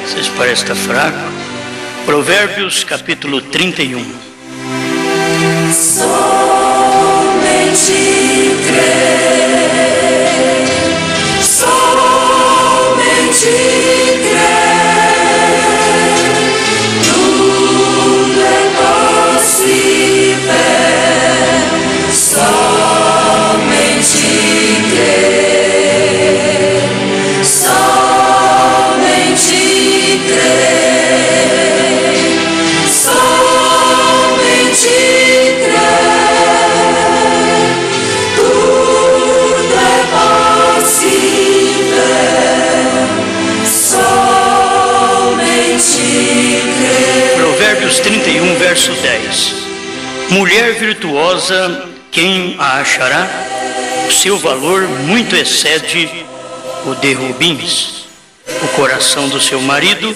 Vocês parecem estar fraco. Provérbios capítulo 31. Somente crer, somente crer, tudo é possível, somente crer, somente crer, somente Provérbios 31, verso 10. Mulher virtuosa, quem a achará? O seu valor muito excede o de rubins. O coração do seu marido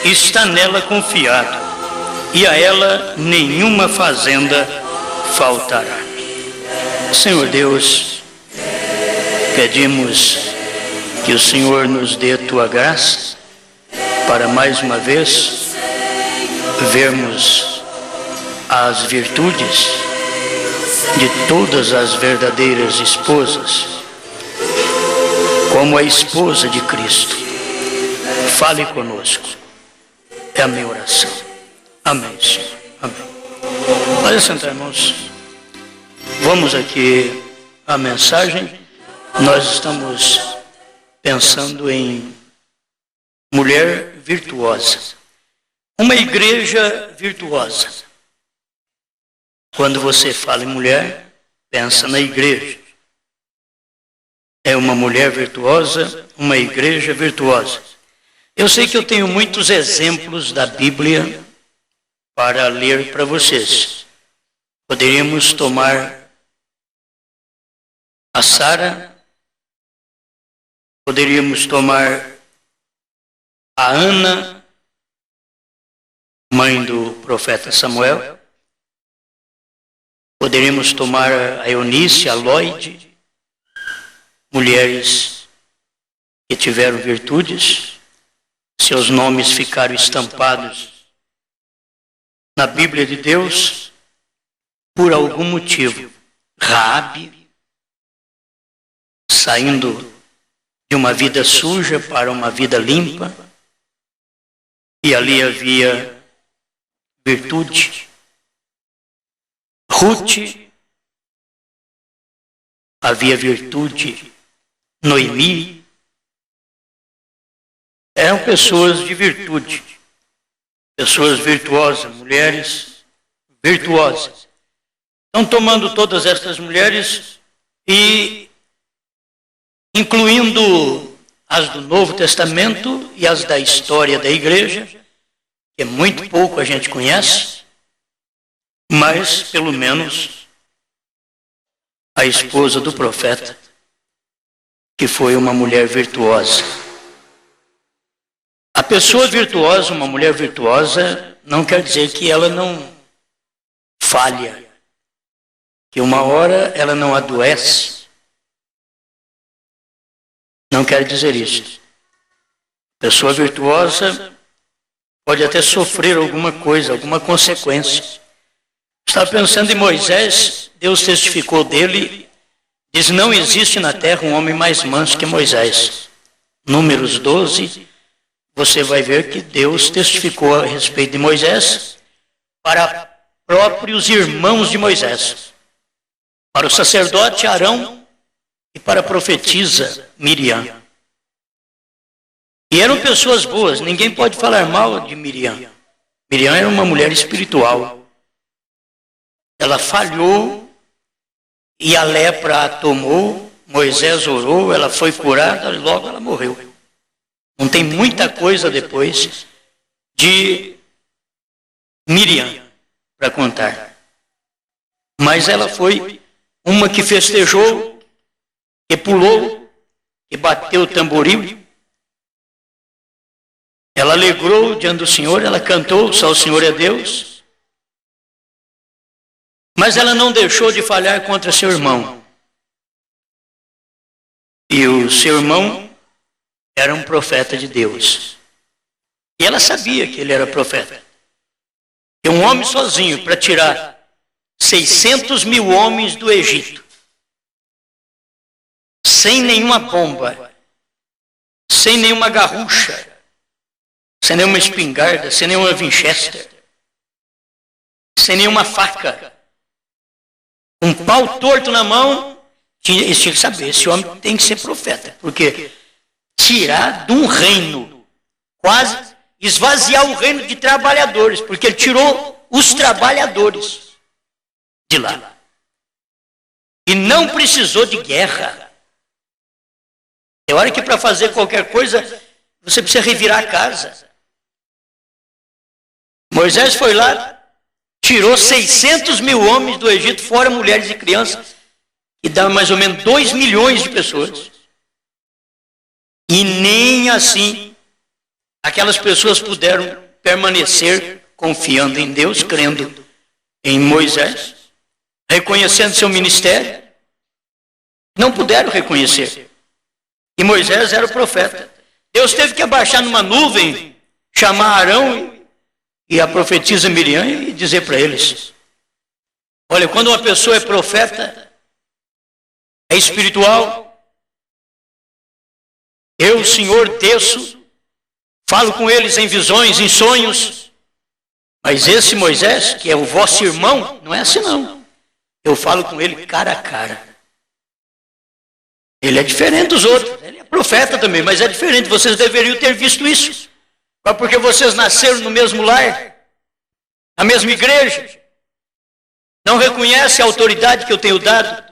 está nela confiado, e a ela nenhuma fazenda faltará. Senhor Deus, pedimos que o Senhor nos dê a tua graça para mais uma vez vermos as virtudes de todas as verdadeiras esposas, como a esposa de Cristo. Fale conosco. É a minha oração. Amém, Senhor. Amém. Pode sentar, irmãos. Vamos aqui à mensagem. Nós estamos pensando em mulher virtuosa. Uma igreja virtuosa. Quando você fala em mulher, pensa na igreja. É uma mulher virtuosa, uma igreja virtuosa. Eu sei que eu tenho muitos exemplos da Bíblia para ler para vocês. Poderíamos tomar a Sara, poderíamos tomar a Ana, mãe do profeta Samuel, poderíamos tomar a Eunice, a Lloyd, mulheres que tiveram virtudes, seus nomes ficaram estampados na Bíblia de Deus por algum motivo. Raabe, saindo de uma vida suja para uma vida limpa, e ali havia virtude. Ruth, havia virtude. Noemi, eram pessoas de virtude, pessoas virtuosas, mulheres virtuosas. Então, tomando todas estas mulheres e incluindo as do Novo Testamento e as da história da igreja, que é muito pouco a gente conhece, mas pelo menos a esposa do profeta, que foi uma mulher virtuosa. A pessoa virtuosa, uma mulher virtuosa, não quer dizer que ela não falha, que uma hora ela não adoece. Não quer dizer isso. Pessoa virtuosa pode até sofrer alguma coisa, alguma consequência. Estava pensando em Moisés, Deus testificou dele, diz: não existe na terra um homem mais manso que Moisés. Números 12, você vai ver que Deus testificou a respeito de Moisés para próprios irmãos de Moisés, para o sacerdote Arão e para a profetisa Miriam. E eram pessoas boas, ninguém pode falar mal de Miriam. Miriam era uma mulher espiritual. Ela falhou e a lepra a tomou, Moisés orou, ela foi curada e logo ela morreu. Não tem muita coisa depois de Miriam para contar. Mas ela foi uma que festejou, que pulou, que bateu o tamboril. Ela alegrou diante do Senhor, ela cantou, só o Senhor é Deus. Mas ela não deixou de falhar contra seu irmão. E o seu irmão era um profeta de Deus. E ela sabia que ele era profeta. E um homem sozinho para tirar 600 mil homens do Egito, sem nenhuma bomba, sem nenhuma garrucha, sem nenhuma espingarda, sem nenhuma Winchester, sem nenhuma faca, um pau torto na mão, eles tinham que saber, esse homem tem que ser profeta, porque tirar de um reino, quase esvaziar o reino de trabalhadores, porque ele tirou os trabalhadores de lá. E não precisou de guerra. Tem hora que para fazer qualquer coisa, você precisa revirar a casa. Moisés foi lá, tirou 600 mil homens do Egito, fora mulheres e crianças, e dá mais ou menos 2 milhões de pessoas. E nem assim aquelas pessoas puderam permanecer confiando em Deus, crendo em Moisés, reconhecendo seu ministério. Não puderam reconhecer. E Moisés era o profeta. Deus teve que abaixar numa nuvem, chamar Arão e a profetisa Miriam e dizer para eles: olha, quando uma pessoa é profeta, é espiritual, eu, o Senhor, desço, falo com eles em visões, em sonhos, mas esse Moisés, que é o vosso irmão, não é assim não. Eu falo com ele cara a cara. Ele é diferente dos outros, ele é profeta também, mas é diferente, vocês deveriam ter visto isso. Mas porque vocês nasceram no mesmo lar, na mesma igreja, não reconhecem a autoridade que eu tenho dado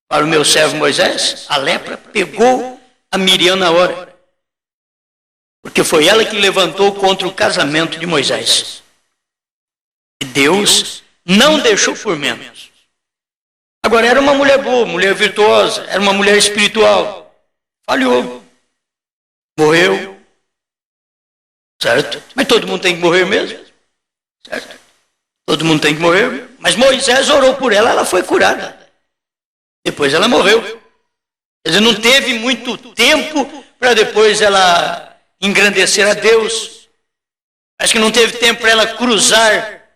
para o meu servo Moisés? A lepra pegou a Miriam na hora, porque foi ela que levantou contra o casamento de Moisés. E Deus não deixou por menos. Agora, era uma mulher boa, mulher virtuosa, era uma mulher espiritual. Falhou. Morreu. Certo? Mas todo mundo tem que morrer mesmo. Certo? Todo mundo tem que morrer. Mas Moisés orou por ela, ela foi curada. Depois ela morreu. Quer dizer, não teve muito tempo para depois ela engrandecer a Deus. Acho que não teve tempo para ela cruzar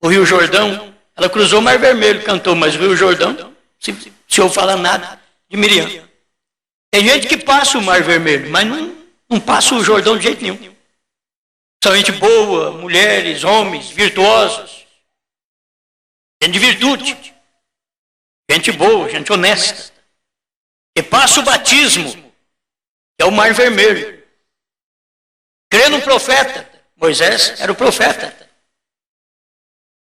o Rio Jordão. Ela cruzou o Mar Vermelho, cantou, mas o Rio Jordão, se eu falar nada de Miriam. Tem gente que passa o Mar Vermelho, mas não passa o Jordão de jeito nenhum. São gente boa, mulheres, homens, virtuosos. Gente de virtude. Gente boa, gente honesta. Que passa o batismo, que é o Mar Vermelho. Crê no profeta. Moisés era o profeta.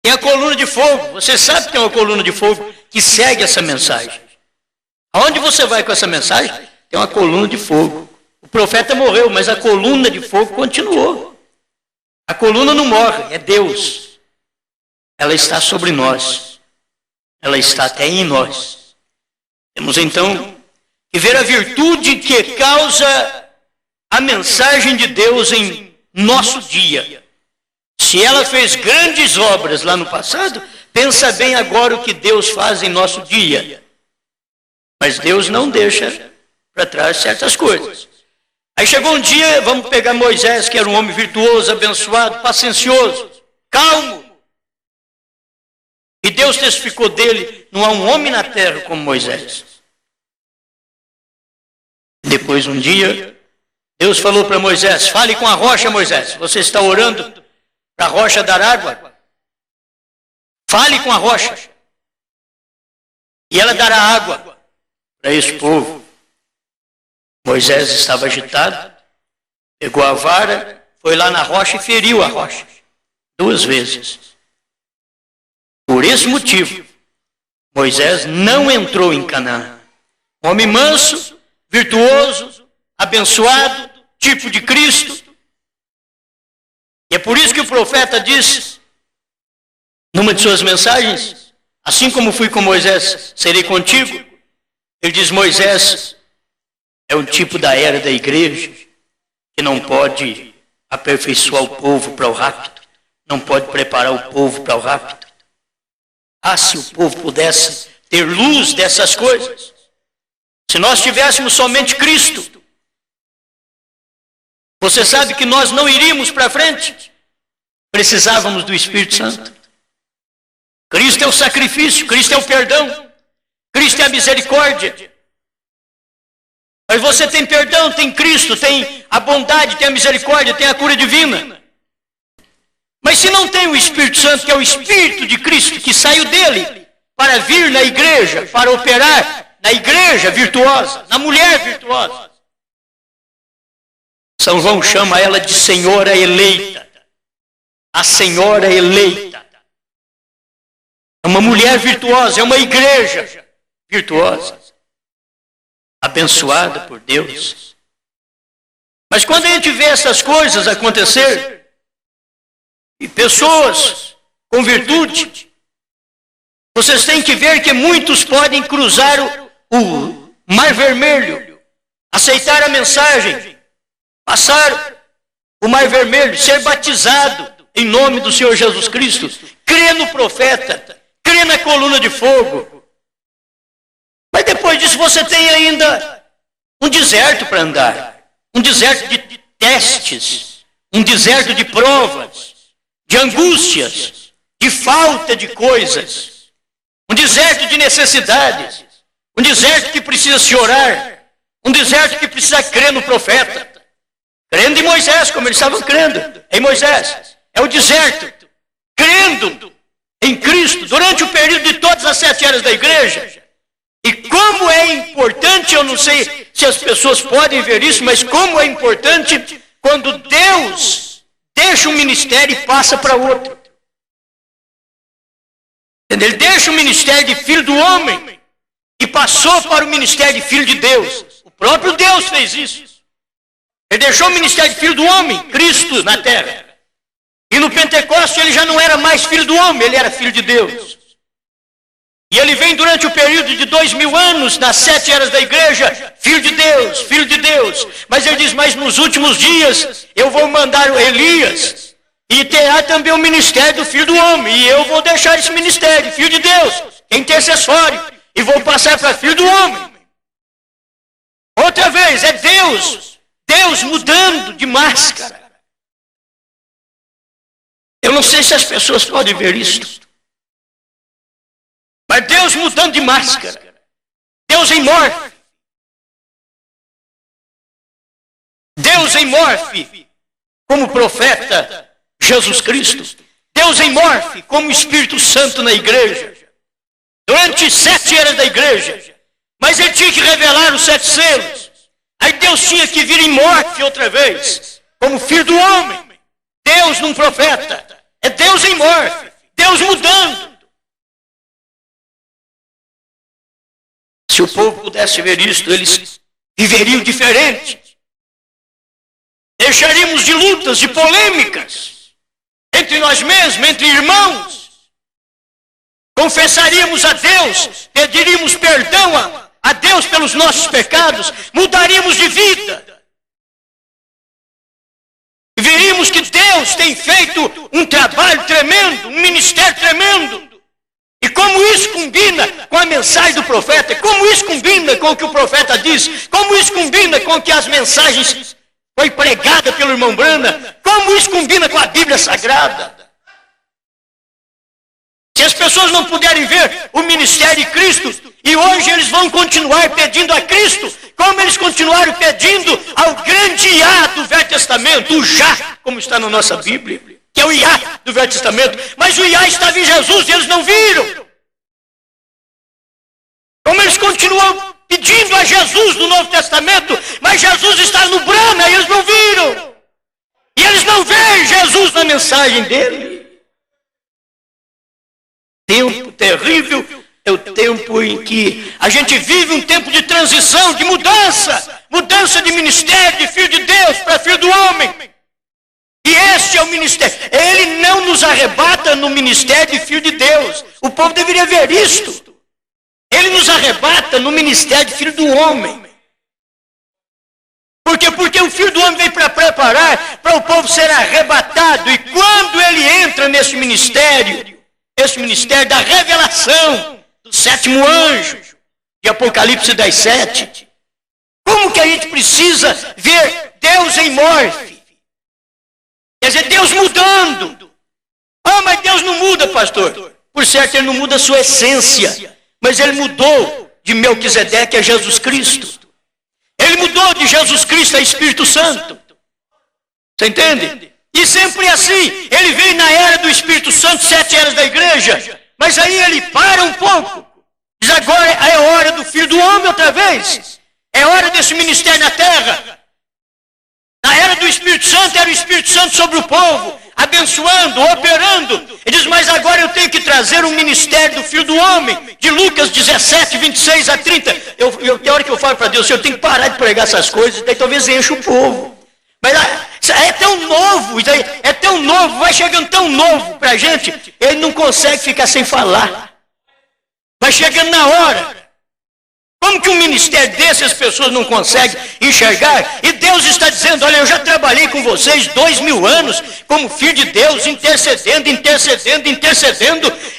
Tem a coluna de fogo. Você sabe que tem uma coluna de fogo que segue essa mensagem. Aonde você vai com essa mensagem? Tem uma coluna de fogo. O profeta morreu, mas a coluna de fogo continuou. A coluna não morre, é Deus. Ela está sobre nós. Ela está até em nós. Temos então que ver a virtude que causa a mensagem de Deus em nosso dia. Se ela fez grandes obras lá no passado, pensa bem agora o que Deus faz em nosso dia. Mas Deus não deixa para trás certas coisas. Aí chegou um dia, vamos pegar Moisés, que era um homem virtuoso, abençoado, paciencioso, calmo. E Deus testificou dele, não há um homem na terra como Moisés. Depois um dia, Deus falou para Moisés: fale com a rocha, Moisés. Você está orando para a rocha dar água? Fale com a rocha. E ela dará água para esse povo. Moisés estava agitado, pegou a vara, foi lá na rocha e feriu a rocha 2 vezes. Por esse motivo, Moisés não entrou em Canaã. Homem manso, virtuoso, abençoado, tipo de Cristo. E é por isso que o profeta diz, numa de suas mensagens, assim como fui com Moisés, serei contigo. Ele diz: Moisés é um tipo da era da igreja que não pode aperfeiçoar o povo para o rapto, não pode preparar o povo para o rapto. Ah, se o povo pudesse ter luz dessas coisas, se nós tivéssemos somente Cristo, Você sabe que nós não iríamos para frente? Precisávamos do Espírito Santo. Cristo é o sacrifício, Cristo é o perdão, Cristo é a misericórdia. Mas você tem perdão, tem Cristo, tem a bondade, tem a misericórdia, tem a cura divina. Mas se não tem o Espírito Santo, que é o Espírito de Cristo, que saiu dele para vir na igreja, para operar na igreja virtuosa, na mulher virtuosa. São João chama ela de Senhora eleita. A Senhora eleita. É uma mulher virtuosa, é uma igreja virtuosa. Abençoada por Deus. Mas quando a gente vê essas coisas acontecer, e pessoas com virtude, vocês têm que ver que muitos podem cruzar o Mar Vermelho, aceitar a mensagem, passar o Mar Vermelho, ser batizado em nome do Senhor Jesus Cristo, crer no profeta, crer na coluna de fogo. Mas depois disso você tem ainda um deserto para andar, um deserto de testes, um deserto de provas, de angústias, de falta de coisas, um deserto de necessidades, um deserto que precisa se orar, um deserto que precisa crer no profeta, crendo em Moisés, como eles estavam crendo em Moisés. É o deserto, crendo em Cristo, durante o período de todas as 7 eras da igreja. E como é importante, eu não sei se as pessoas podem ver isso, mas como é importante quando Deus deixa um ministério e passa para outro. Ele deixa o ministério de filho do homem e passou para o ministério de filho de Deus. O próprio Deus fez isso. Ele deixou o ministério de filho do homem, Cristo, na terra. E no Pentecostes ele já não era mais filho do homem, ele era filho de Deus. E ele vem durante o período de 2000 anos, nas 7 eras da igreja, filho de Deus, filho de Deus. Mas ele diz, mas nos últimos dias eu vou mandar o Elias e terá também o ministério do filho do homem. E eu vou deixar esse ministério, filho de Deus, que é intercessório, e vou passar para filho do homem. Outra vez, é Deus mudando de máscara. Eu não sei se as pessoas podem ver isso. Mas Deus mudando de máscara. Deus em morfe. Deus em morfe como profeta Jesus Cristo. Deus em morfe como Espírito Santo na igreja. Durante 7 eras da igreja. Mas ele tinha que revelar os 7 selos. Aí Deus tinha que vir em morfe outra vez. Como filho do homem. Deus num profeta. É Deus em morfe. Deus mudando. Se o povo pudesse ver isto, eles viveriam diferente. Deixaríamos de lutas, de polêmicas, entre nós mesmos, entre irmãos. Confessaríamos a Deus, pediríamos perdão a Deus pelos nossos pecados, mudaríamos de vida. E veríamos que Deus tem feito um trabalho tremendo, um ministério tremendo. E como isso combina com a mensagem do profeta, como isso combina com o que o profeta diz, como isso combina com o que as mensagens foi pregada pelo irmão Brana, como isso combina com a Bíblia Sagrada. Se as pessoas não puderem ver o ministério de Cristo, e hoje eles vão continuar pedindo a Cristo, como eles continuaram pedindo ao grande Iá do Velho Testamento, o Já, como está na nossa Bíblia. Que é o Iá do Velho Testamento, mas o Iá estava em Jesus e eles não viram. Como eles continuam pedindo a Jesus no Novo Testamento, mas Jesus está no Brana e eles não viram. E eles não veem Jesus na mensagem dele. Tempo terrível é o tempo em que a gente vive um tempo de transição, de mudança de ministério, de filho de Deus para filho do homem. E este é o ministério. Ele não nos arrebata no ministério de filho de Deus. O povo deveria ver isto. Ele nos arrebata no ministério de filho do homem. Por quê? Porque o filho do homem veio para preparar para o povo ser arrebatado. E quando ele entra nesse ministério da revelação do 7º anjo, de Apocalipse 10:7, como que a gente precisa ver Deus em morfe? Quer dizer, Deus mudando. Ah, mas Deus não muda, pastor. Por certo, Ele não muda a sua essência. Mas Ele mudou de Melquisedeque a Jesus Cristo. Ele mudou de Jesus Cristo a Espírito Santo. Você entende? E sempre assim. Ele veio na era do Espírito Santo, 7 eras da igreja. Mas aí Ele para um pouco. Diz, agora é hora do Filho do Homem outra vez. É hora desse ministério na terra. Na era do Espírito Santo, era o Espírito Santo sobre o povo, abençoando, operando. Ele diz, mas agora eu tenho que trazer um ministério do Filho do Homem, de Lucas 17, 26 a 30. Tem hora que eu falo para Deus, eu tenho que parar de pregar essas coisas, daí talvez enche o povo. Mas é tão novo, é tão novo, vai chegando tão novo para a gente, ele não consegue ficar sem falar. Vai chegando na hora. Como que um ministério desse as pessoas não conseguem enxergar? E Deus está dizendo, olha, eu já trabalhei com vocês 2000 anos, como filho de Deus, intercedendo,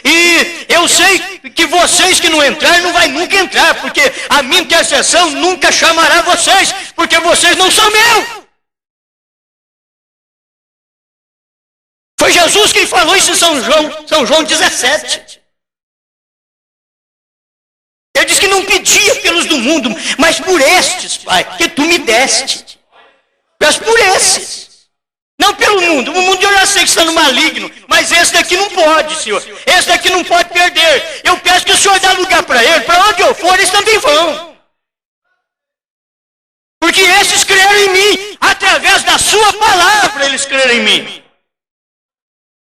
e eu sei que vocês que não entrarem, não vai nunca entrar, porque a minha intercessão nunca chamará vocês, porque vocês não são meus. Foi Jesus quem falou isso em São João 17. Ele diz que não pedia pelos do mundo, mas por estes, Pai, que tu me deste. Mas por esses. Não pelo mundo. O mundo eu já sei que está no maligno, mas esse daqui não pode, Senhor. Esse daqui não pode perder. Eu peço que o Senhor dê lugar para ele. Para onde eu for, eles também vão. Porque esses creram em mim. Através da sua palavra, eles creram em mim.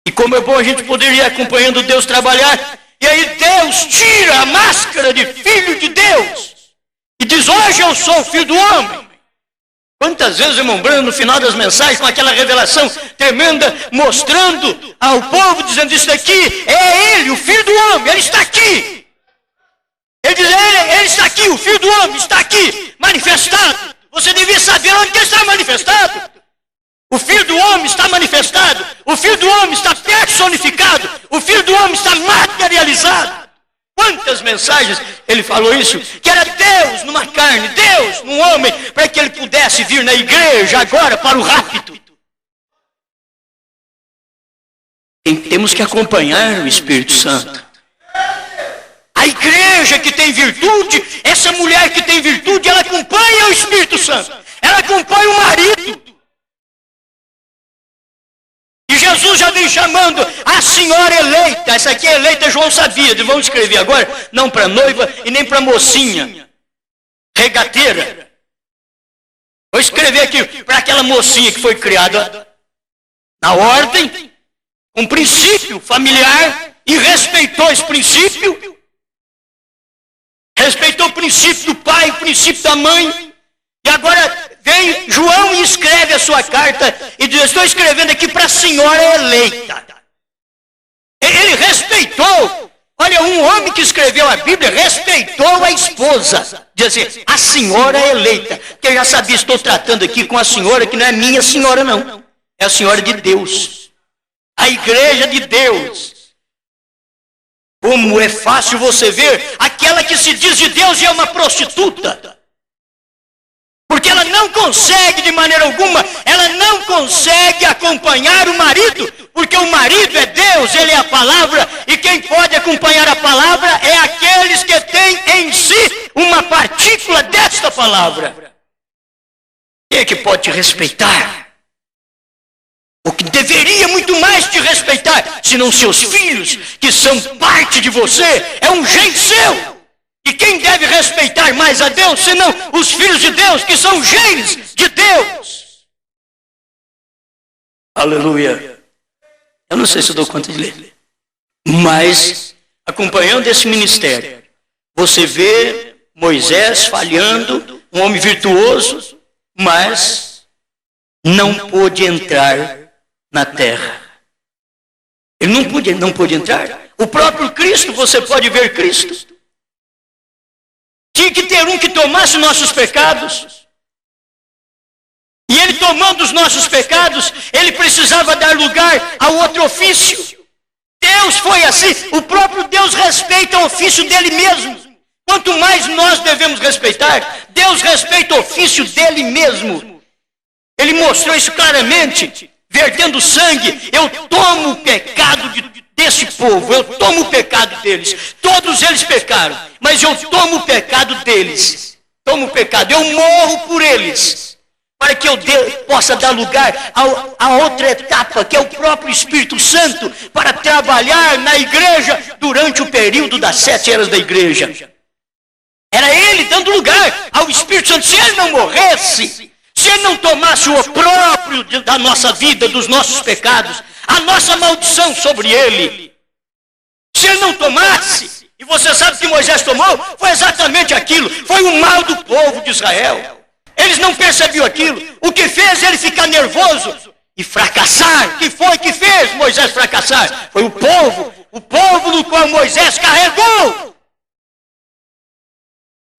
E como é bom a gente poder ir acompanhando Deus trabalhar. E aí Deus tira a máscara de filho de Deus e diz, hoje eu sou o Filho do Homem. Quantas vezes, irmão Brando, no final das mensagens, com aquela revelação tremenda, mostrando ao povo, dizendo, isso daqui é Ele, o Filho do Homem, Ele está aqui. Ele diz, ele está aqui, o Filho do Homem está aqui, manifestado. Você devia saber onde ele está manifestado. O Filho do Homem está manifestado. O Filho do Homem está personificado. O Filho do Homem está materializado. Quantas mensagens ele falou isso? Que era Deus numa carne, Deus num homem, para que ele pudesse vir na igreja agora para o rapto. Temos que acompanhar o Espírito Santo. A igreja que tem virtude, essa mulher que tem virtude, ela acompanha o Espírito Santo. Ela acompanha o marido. E Jesus já vem chamando a senhora eleita. Essa aqui é eleita, João sabia. Vamos escrever agora, não para noiva e nem para mocinha regateira. Vou escrever aqui para aquela mocinha que foi criada na ordem, um princípio familiar, e respeitou esse princípio. Respeitou o princípio do pai, o princípio da mãe. E agora vem João e escreve a sua carta e diz, estou escrevendo aqui para a senhora eleita. Ele respeitou. Olha, um homem que escreveu a Bíblia respeitou a esposa. Diz assim, a senhora eleita. Porque eu já sabia, estou tratando aqui com a senhora que não é minha senhora não. É a senhora de Deus. A igreja de Deus. Como é fácil você ver aquela que se diz de Deus e é uma prostituta. Porque ela não consegue de maneira alguma, ela não consegue acompanhar o marido, porque o marido é Deus, ele é a palavra, e quem pode acompanhar a palavra é aqueles que têm em si uma partícula desta palavra. Quem é que pode te respeitar? O que deveria muito mais te respeitar, senão seus filhos, que são parte de você, é um gene seu. E quem deve respeitar mais a Deus, senão os filhos de Deus, que são genes de Deus? Aleluia. Eu não sei se eu dou conta de ler. Mas, acompanhando esse ministério, você vê Moisés falhando, um homem virtuoso, mas não pôde entrar na terra. Ele não pôde entrar. O próprio Cristo, você pode ver Cristo. Tinha que ter um que tomasse nossos pecados. E ele tomando os nossos pecados, ele precisava dar lugar a outro ofício. Deus foi assim. O próprio Deus respeita o ofício dele mesmo. Quanto mais nós devemos respeitar, Deus respeita o ofício dele mesmo. Ele mostrou isso claramente. vertendo sangue, eu tomo o pecado desse povo, eu tomo o pecado deles. Todos eles pecaram, mas eu tomo o pecado deles. Tomo o pecado, eu morro por eles, para que eu possa dar lugar a outra etapa, que é o próprio Espírito Santo, para trabalhar na igreja durante o período das 7 eras da igreja. Era ele dando lugar ao Espírito Santo. Se ele não morresse, se ele não tomasse o opróbrio da nossa vida, dos nossos pecados, a nossa maldição sobre ele, se ele não tomasse, e você sabe que Moisés tomou, foi exatamente aquilo, foi o mal do povo de Israel. Eles não percebiam aquilo. O que fez ele ficar nervoso e fracassar? O que foi que fez Moisés fracassar? Foi o povo no qual Moisés carregou.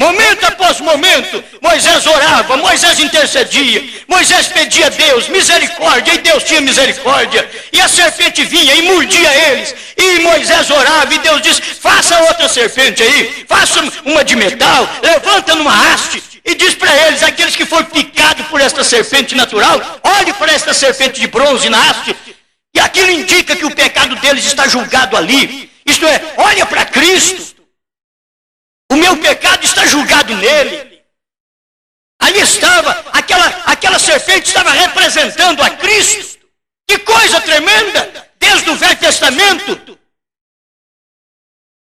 Momento após momento, Moisés orava, Moisés intercedia, Moisés pedia a Deus misericórdia, e Deus tinha misericórdia, e a serpente vinha e mordia eles, e Moisés orava, e Deus disse, faça outra serpente aí, faça uma de metal, levanta numa haste, e diz para eles, aqueles que foram picados por esta serpente natural, olhe para esta serpente de bronze na haste, e aquilo indica que o pecado deles está julgado ali, isto é, olha para Cristo, o meu pecado está julgado nele. Ali estava, aquela serpente estava representando a Cristo. Que coisa tremenda! Desde o Velho Testamento,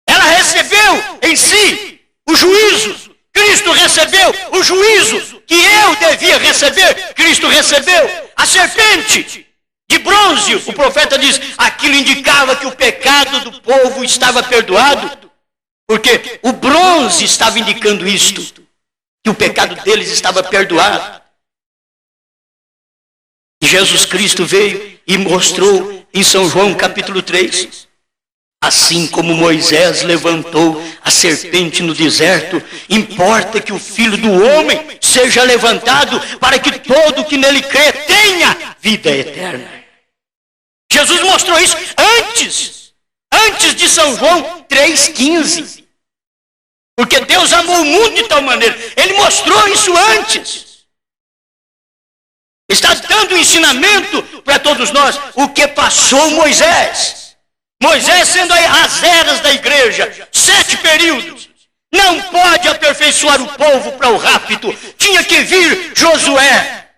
ela recebeu em si o juízo. Cristo recebeu o juízo que eu devia receber. Cristo recebeu a serpente de bronze. O profeta diz, aquilo indicava que o pecado do povo estava perdoado. Porque o bronze estava indicando isto, que o pecado deles estava perdoado. E Jesus Cristo veio e mostrou em São João capítulo 3, assim como Moisés levantou a serpente no deserto, importa que o Filho do Homem seja levantado para que todo que nele crê tenha vida eterna. Jesus mostrou isso antes de São João 3,15. Porque Deus amou o mundo de tal maneira. Ele mostrou isso antes. Está dando um ensinamento para todos nós. O que passou Moisés. Moisés sendo as eras da igreja. 7 períodos. Não pode aperfeiçoar o povo para o rapto. Tinha que vir Josué.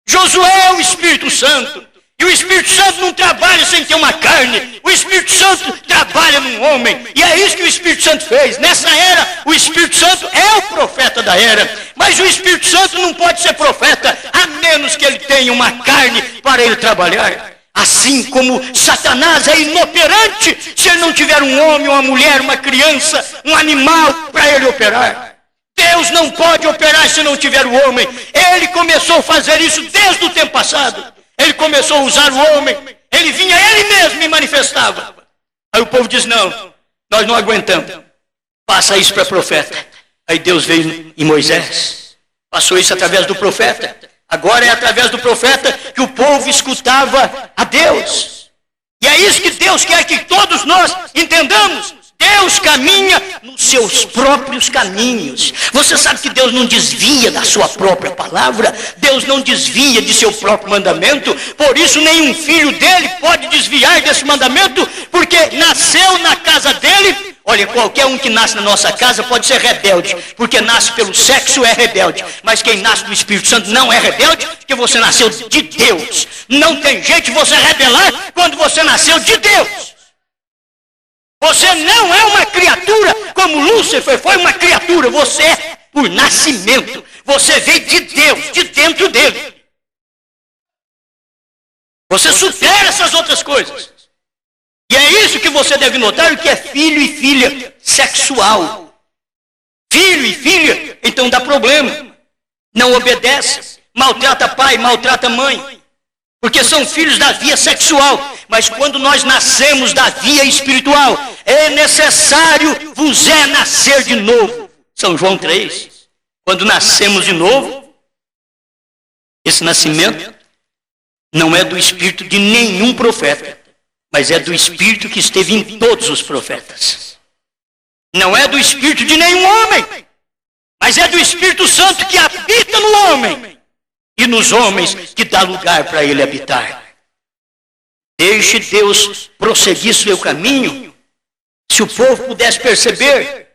Josué é o Espírito Santo. E o Espírito Santo não trabalha sem ter uma carne. O Espírito Santo trabalha num homem. E é isso que o Espírito Santo fez. Nessa era, o Espírito Santo é o profeta da era. Mas o Espírito Santo não pode ser profeta a menos que ele tenha uma carne para ele trabalhar. Assim como Satanás é inoperante se ele não tiver um homem, uma mulher, uma criança, um animal para ele operar. Deus não pode operar se não tiver o homem. Ele começou a fazer isso desde o tempo passado. Ele começou a usar o homem, ele vinha ele mesmo e manifestava. Aí o povo diz, não, nós não aguentamos, passa isso para profeta. Aí Deus veio em Moisés, passou isso através do profeta. Agora é através do profeta que o povo escutava a Deus. E é isso que Deus quer que todos nós entendamos. Deus caminha nos seus próprios caminhos. Você sabe que Deus não desvia da sua própria palavra. Deus não desvia de seu próprio mandamento. Por isso nenhum filho dele pode desviar desse mandamento, porque nasceu na casa dele. Olha, qualquer um que nasce na nossa casa pode ser rebelde, porque nasce pelo sexo é rebelde. Mas quem nasce do Espírito Santo não é rebelde, porque você nasceu de Deus. Não tem jeito de você rebelar quando você nasceu de Deus. Você não é uma criatura como Lúcifer foi uma criatura. Você é por nascimento. Você veio de Deus, de dentro dele. Você supera essas outras coisas. E é isso que você deve notar, o que é filho e filha sexual. Filho e filha, então dá problema. Não obedece, maltrata pai, maltrata mãe. Porque são filhos da via sexual. Mas quando nós nascemos da via espiritual, é necessário vos é nascer de novo. São João 3. Quando nascemos de novo, esse nascimento não é do espírito de nenhum profeta, mas é do espírito que esteve em todos os profetas. Não é do espírito de nenhum homem, mas é do Espírito Santo que habita no homem. E nos homens que dá lugar para ele habitar. Deixe Deus prosseguir seu caminho. Se o povo pudesse perceber,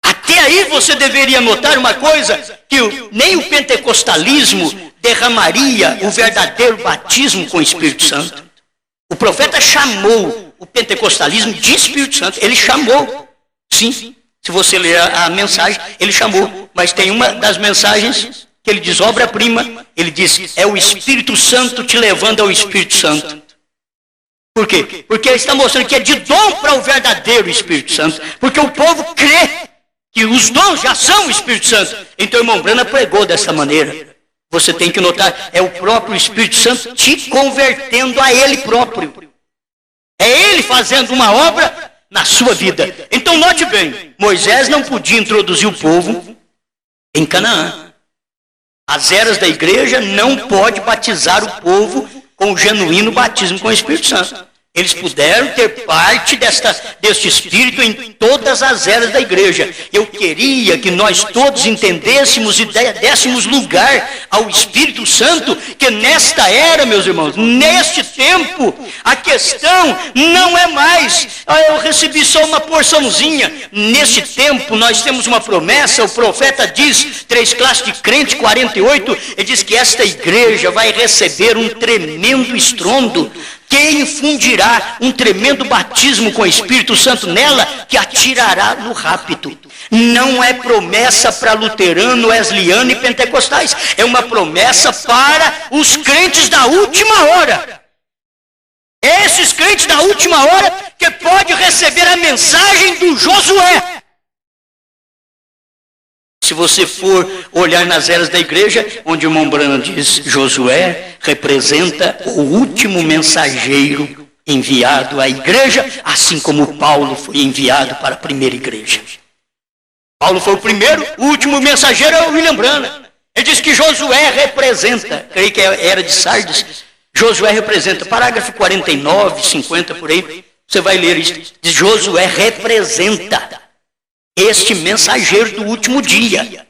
até aí você deveria notar uma coisa, que nem o pentecostalismo derramaria o verdadeiro batismo com o Espírito Santo. O profeta chamou o pentecostalismo de Espírito Santo. Ele chamou, sim. Se você ler a mensagem, ele chamou. Mas tem uma das mensagens que ele diz, obra-prima, ele diz, é o Espírito Santo te levando ao Espírito Santo. Por quê? Porque ele está mostrando que é de dom para o verdadeiro Espírito Santo. Porque o povo crê que os dons já são o Espírito Santo. Então o irmão Branham pregou dessa maneira. Você tem que notar, é o próprio Espírito Santo te convertendo a ele próprio. É ele fazendo uma obra na sua vida. Então note bem, Moisés não podia introduzir o povo em Canaã. As eras da igreja não pode batizar o povo com o genuíno batismo com o Espírito Santo. Eles puderam ter parte deste Espírito em todas as eras da igreja. Eu queria que nós todos entendêssemos e dessemos lugar ao Espírito Santo, que nesta era, meus irmãos, neste tempo, a questão não é mais, eu recebi só uma porçãozinha. Neste tempo, nós temos uma promessa, o profeta diz, 3 classes de crente, 48, ele diz que esta igreja vai receber um tremendo estrondo, que infundirá um tremendo batismo com o Espírito Santo nela, que atirará no rapto. Não é promessa para luterano, wesleyano e pentecostais. É uma promessa para os crentes da última hora. Esses crentes da última hora que pode receber a mensagem do Josué. Se você for olhar nas eras da igreja, onde o irmão Branham diz, Josué representa o último mensageiro enviado à igreja, assim como Paulo foi enviado para a primeira igreja. Paulo foi o primeiro, o último mensageiro é o William Branham. Ele diz que Josué representa, creio que é a era de Sardes, Josué representa, parágrafo 49, 50 por aí, você vai ler isso, diz Josué representa este mensageiro do último dia.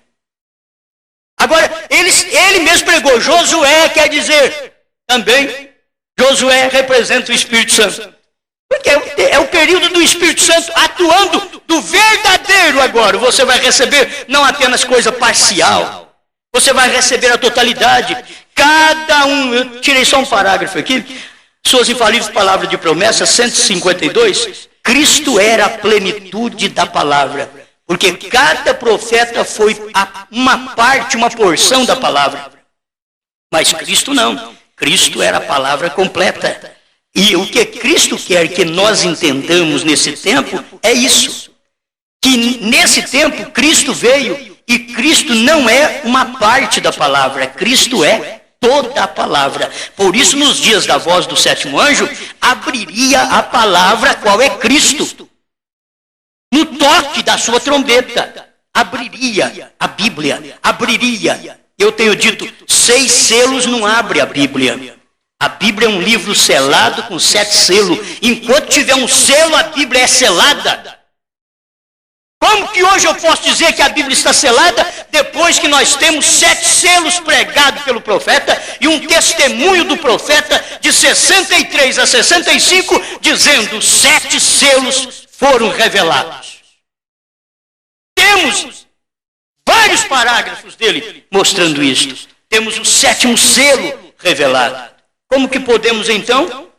Agora, ele mesmo pregou, Josué quer dizer, também, Josué representa o Espírito Santo. Porque é o período do Espírito Santo atuando do verdadeiro agora. Você vai receber não apenas coisa parcial, você vai receber a totalidade. Cada um, eu tirei só um parágrafo aqui, suas infalíveis palavras de promessa, 152, Cristo era a plenitude da palavra, porque cada profeta foi uma parte, uma porção da palavra. Mas Cristo não. Cristo era a palavra completa. E o que Cristo quer que nós entendamos nesse tempo é isso. Que nesse tempo Cristo veio e Cristo não é uma parte da palavra. Cristo é toda a palavra. Por isso, nos dias da voz do sétimo anjo, abriria a palavra, qual é Cristo. No toque da sua trombeta, abriria a Bíblia, abriria. Eu tenho dito, 6 selos não abre a Bíblia. A Bíblia é um livro selado com 7 selos. Enquanto tiver um selo, a Bíblia é selada. Como que hoje eu posso dizer que a Bíblia está selada depois que nós temos 7 selos pregados pelo profeta e um testemunho do profeta de 63 a 65 dizendo 7 selos foram revelados. Temos vários parágrafos dele mostrando isto. Temos o 7º selo revelado. Como que podemos então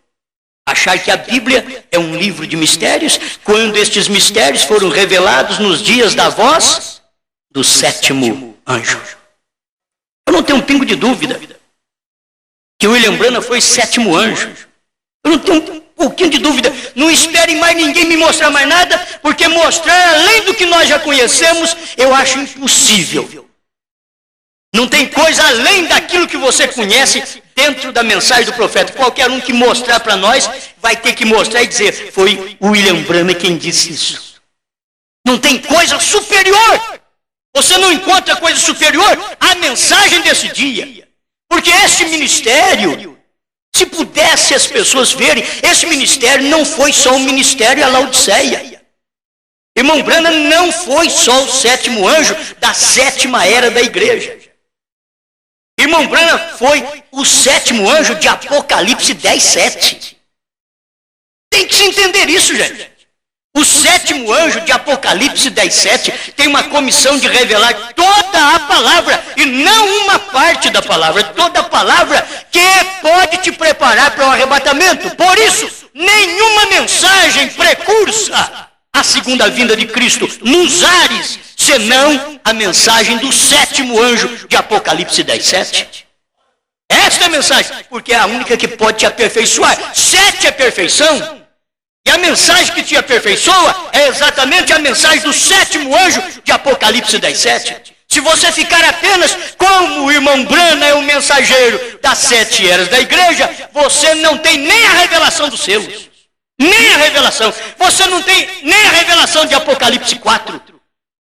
achar que a Bíblia é um livro de mistérios, quando estes mistérios foram revelados nos dias da voz do sétimo anjo? Eu não tenho um pingo de dúvida que William Branham foi 7º anjo. Eu não tenho um pouquinho de dúvida. Não esperem mais ninguém me mostrar mais nada, porque mostrar além do que nós já conhecemos, eu acho impossível. Não tem coisa além daquilo que você conhece dentro da mensagem do profeta. Qualquer um que mostrar para nós vai ter que mostrar e dizer, foi William Branham quem disse isso. Não tem coisa superior. Você não encontra coisa superior à mensagem desse dia. Porque este ministério, se pudesse as pessoas verem, esse ministério não foi só um ministério à Laodiceia. Irmão Branham não foi só o 7º anjo da 7ª era da igreja. Irmão Branham foi o 7º anjo de Apocalipse 10:7. Tem que se entender isso, gente. O 7º anjo de Apocalipse 10:7 tem uma comissão de revelar toda a palavra, e não uma parte da palavra, toda a palavra que pode te preparar para o arrebatamento. Por isso, nenhuma mensagem precursa a segunda vinda de Cristo nos ares, senão a mensagem do 7º anjo de Apocalipse 10:7. Esta é a mensagem, porque é a única que pode te aperfeiçoar. 7 é perfeição. E a mensagem que te aperfeiçoa é exatamente a mensagem do 7º anjo de Apocalipse 10:7. Se você ficar apenas como o irmão Branham é o mensageiro das 7 eras da igreja, você não tem nem a revelação dos selos. Nem a revelação. Você não tem nem a revelação de Apocalipse 4.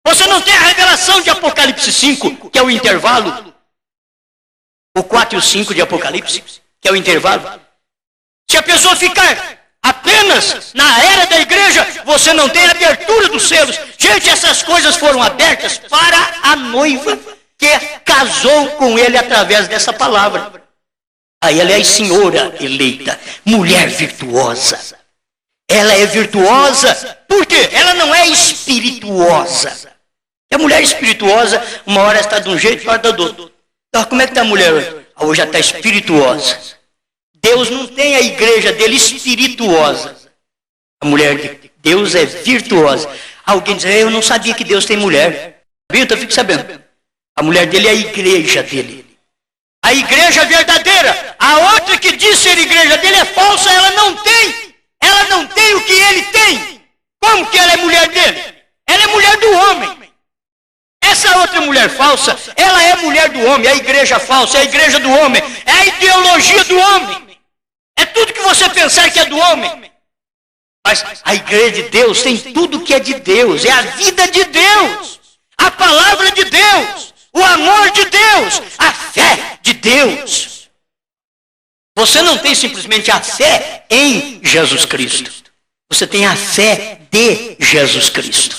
Você não tem a revelação de Apocalipse 5, que é o intervalo. O 4 e o 5 de Apocalipse, que é o intervalo. Se a pessoa ficar apenas na era da igreja, você não tem a abertura dos selos. Gente, essas coisas foram abertas para a noiva que casou com ele através dessa palavra. Aí ela é a senhora eleita, mulher virtuosa. Ela é virtuosa, por quê? Ela não é espirituosa. E a mulher espirituosa, uma hora está de um jeito, outra está do outro. Então, como é que está a mulher hoje? Hoje já está espirituosa. Deus não tem a igreja dele espirituosa. A mulher de Deus é virtuosa. Alguém diz, eu não sabia que Deus tem mulher. Sabia? Então fique sabendo. A mulher dele é a igreja dele. A igreja verdadeira. A outra que diz ser igreja dele é falsa, ela não tem. Ela não tem o que ele tem. Como que ela é mulher dele? Ela é mulher do homem. Essa outra mulher falsa, ela é mulher do homem. A igreja falsa é a igreja do homem. É a ideologia do homem. É tudo que você pensar que é do homem. Mas a igreja de Deus tem tudo que é de Deus. É a vida de Deus. A palavra de Deus. O amor de Deus. A fé de Deus. Você não tem simplesmente a fé em Jesus Cristo. Você tem a fé de Jesus Cristo.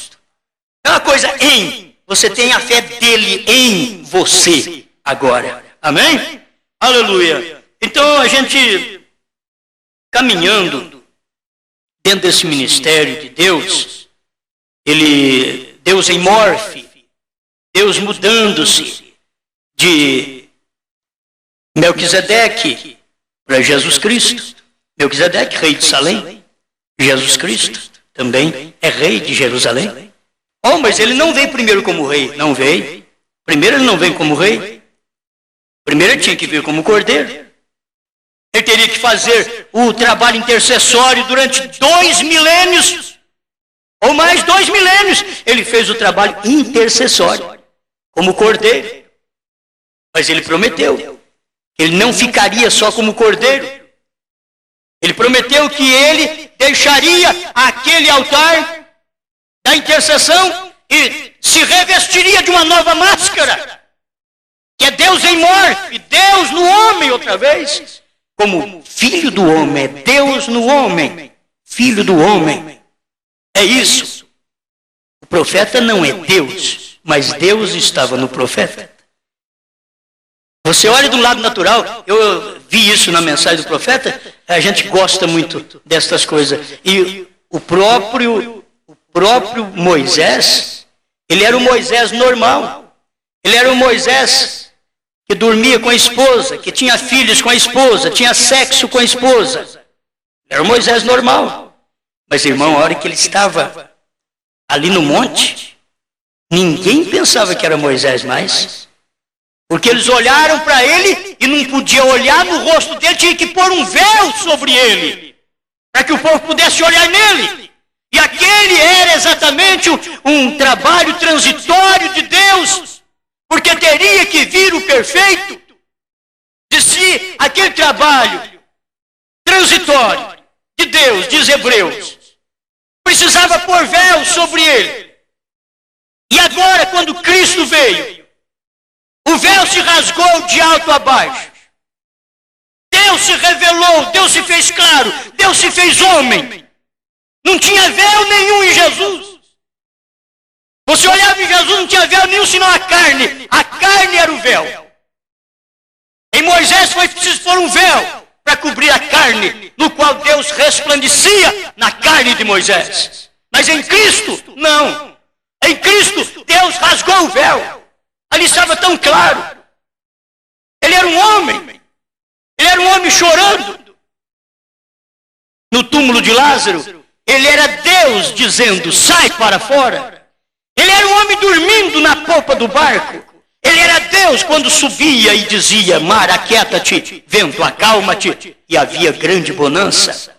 É uma coisa em. Você tem a fé dele em você agora. Amém? Aleluia. Então a gente, caminhando dentro desse ministério de Deus, Deus em morfe, Deus mudando-se de Melquisedeque para Jesus Cristo. Melquisedeque, rei de Salém. Jesus Cristo também é rei de Jerusalém. Oh, mas ele não veio primeiro como rei. Não veio. Primeiro ele não veio como rei. Primeiro ele tinha que vir como cordeiro. Ele teria que fazer o trabalho intercessório durante 2 milênios. Ou mais 2 milênios. Ele fez o trabalho intercessório como cordeiro. Mas ele prometeu que ele não ficaria só como cordeiro. Ele prometeu que ele deixaria aquele altar da intercessão e se revestiria de uma nova máscara, que é Deus em morte, Deus no homem outra vez, como filho do homem, é Deus no homem, filho do homem. É isso. O profeta não é Deus, mas Deus estava no profeta. Você olha do lado natural, eu vi isso na mensagem do profeta, a gente gosta muito dessas coisas. E o próprio Moisés, ele era o Moisés normal. Ele era o Moisés que dormia com a esposa, que tinha filhos com a esposa, tinha sexo com a esposa. Ele era o Moisés normal. Mas, irmão, a hora que ele estava ali no monte, ninguém pensava que era Moisés mais. Porque eles olharam para ele e não podia olhar no rosto dele, tinha que pôr um véu sobre ele, para que o povo pudesse olhar nele. E aquele era exatamente um trabalho transitório de Deus, porque teria que vir o perfeito. De si, aquele trabalho transitório de Deus, diz Hebreus, precisava pôr véu sobre ele. E agora, quando Cristo veio, o véu se rasgou de alto a baixo. Deus se revelou, Deus se fez claro, Deus se fez homem. Não tinha véu nenhum em Jesus. Você olhava em Jesus, não tinha véu nenhum, senão a carne. A carne era o véu. Em Moisés foi preciso pôr um véu para cobrir a carne, no qual Deus resplandecia na carne de Moisés. Mas em Cristo, não. Em Cristo, Deus rasgou o véu. Ali estava tão claro. Ele era um homem. Ele era um homem chorando. No túmulo de Lázaro, ele era Deus dizendo, sai para fora. Ele era um homem dormindo na polpa do barco. Ele era Deus quando subia e dizia, mar, aquieta-te, vento, acalma-te. E havia grande bonança.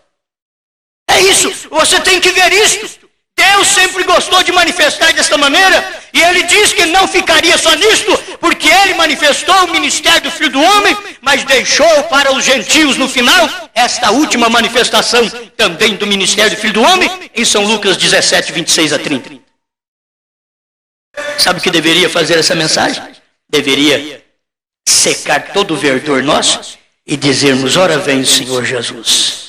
É isso, você tem que ver isto. Deus sempre gostou de manifestar desta maneira, e ele diz que não ficaria só nisto, porque ele manifestou o ministério do Filho do Homem, mas deixou para os gentios no final esta última manifestação também do ministério do Filho do Homem, em São Lucas 17, 26 a 30. Sabe o que deveria fazer essa mensagem? Deveria secar todo o verdor nosso e dizermos, ora vem, Senhor Jesus.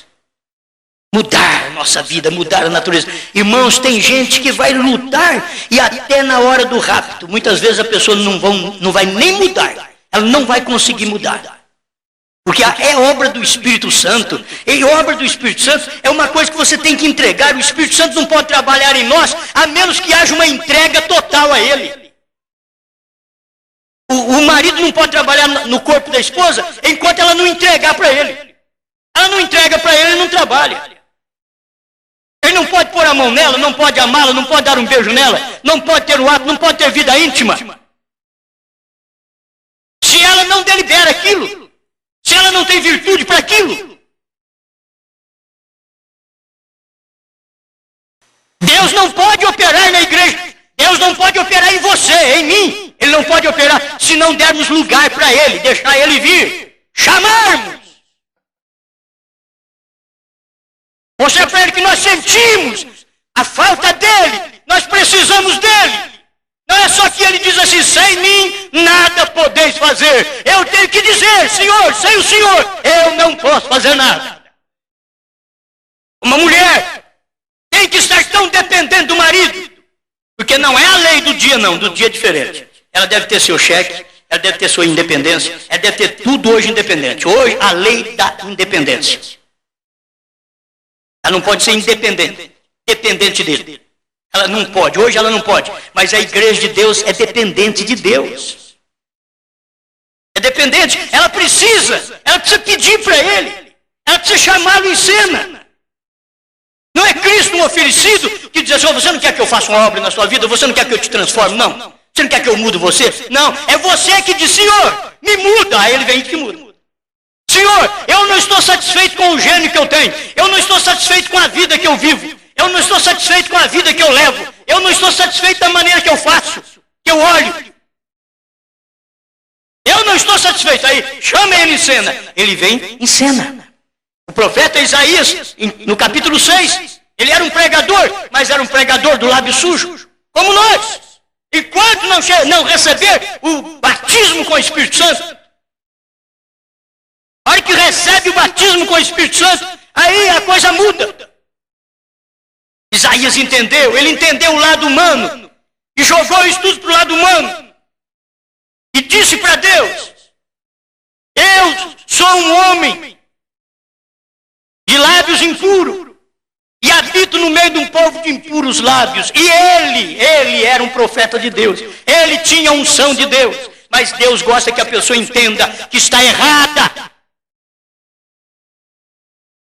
Mudar a nossa vida, mudar a natureza. Irmãos, tem gente que vai lutar e até na hora do rapto, muitas vezes a pessoa não vai nem mudar. Ela não vai conseguir mudar. Porque é obra do Espírito Santo. E obra do Espírito Santo é uma coisa que você tem que entregar. O Espírito Santo não pode trabalhar em nós, a menos que haja uma entrega total a Ele. O marido não pode trabalhar no corpo da esposa enquanto ela não entregar para ele. Ela não entrega para ele, ele não trabalha. Ele não pode pôr a mão nela, não pode amá-la, não pode dar um beijo nela, não pode ter o ato, não pode ter vida íntima. Se ela não delibera aquilo, se ela não tem virtude para aquilo. Deus não pode operar na igreja. Deus não pode operar em você, em mim. Ele não pode operar se não dermos lugar para Ele, deixar Ele vir, chamarmos. Mostrar para Ele que nós sentimos a falta dEle, nós precisamos dEle. Não é só que Ele diz assim, sem mim nada podeis fazer. Eu tenho que dizer, Senhor, sem o Senhor, eu não posso fazer nada. Uma mulher tem que estar tão dependente do marido, porque não é a lei do dia, não, do dia é diferente. Ela deve ter seu cheque, ela deve ter sua independência, ela deve ter tudo hoje independente. Hoje, a lei da independência. Ela não pode ser independente, dependente dele. Ela não pode, hoje ela não pode. Mas a igreja de Deus é dependente de Deus. É dependente, ela precisa pedir para Ele. Ela precisa chamá-lo em cena. Não é Cristo um oferecido que diz assim, você não quer que eu faça uma obra na sua vida? Você não quer que eu te transforme? Não. Você não quer que eu mude você? Não. É você que diz, Senhor, me muda. Aí Ele vem e te muda. Senhor, eu não estou satisfeito com o gênio que eu tenho. Eu não estou satisfeito com a vida que eu vivo. Eu não estou satisfeito com a vida que eu levo. Eu não estou satisfeito da maneira que eu faço, que eu olho. Eu não estou satisfeito. Aí, chama Ele em cena. Ele vem em cena. O profeta Isaías, no capítulo 6, ele era um pregador, mas era um pregador do lábio sujo, como nós. Enquanto não receber o batismo com o Espírito Santo, a hora que recebe o batismo com o Espírito Santo, aí a coisa muda. Isaías entendeu, ele entendeu o lado humano, e jogou isso tudo para o lado humano, e disse para Deus, eu sou um homem de lábios impuros, e habito no meio de um povo de impuros lábios. E ele era um profeta de Deus. Ele tinha unção de Deus. Mas Deus gosta que a pessoa entenda que está errada.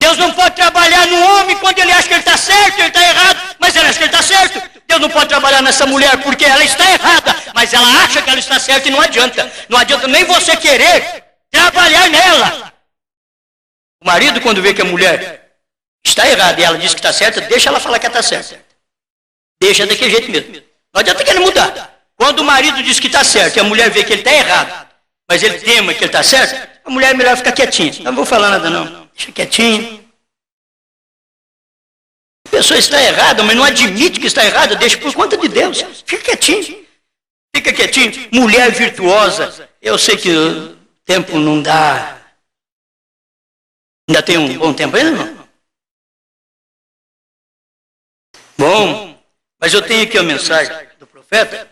Deus não pode trabalhar no homem quando ele acha que ele está certo, ele está errado, mas ele acha que ele está certo. Deus não pode trabalhar nessa mulher porque ela está errada, mas ela acha que ela está certa e não adianta. Não adianta nem você querer trabalhar nela. O marido, quando vê que a mulher está errada e ela diz que está certa, deixa ela falar que ela está certa. Deixa daquele jeito mesmo. Não adianta que ele mudar. Quando o marido diz que está certo e a mulher vê que ele está errado, mas ele tema que ele está certo, a mulher é melhor ficar quietinha. Não vou falar nada não. Deixa quietinho. A pessoa está errada, mas não admite que está errada, deixa por conta de Deus. Fica quietinho. Fica quietinho. Mulher virtuosa. Eu sei que o tempo não dá. Ainda tem um bom tempo ainda, não? Bom, mas eu tenho aqui a mensagem do profeta,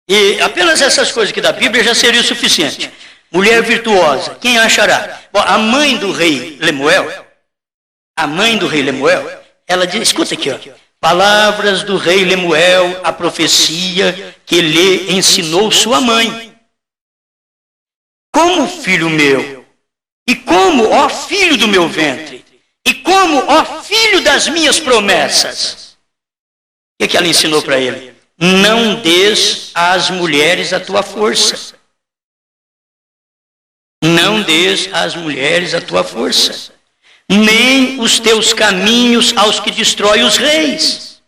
e apenas essas coisas aqui da Bíblia já seria o suficiente. mulher virtuosa, quem achará? Bom, a mãe do rei Lemuel, ela diz, escuta aqui, ó, palavras do rei Lemuel, a profecia que lhe ensinou sua mãe. Como filho meu, e como, ó filho do meu ventre, e como, ó filho das minhas promessas. O que ela ensinou para ele? Não des às mulheres a tua força. Não des às mulheres a tua força, nem os teus caminhos aos que destrói os reis.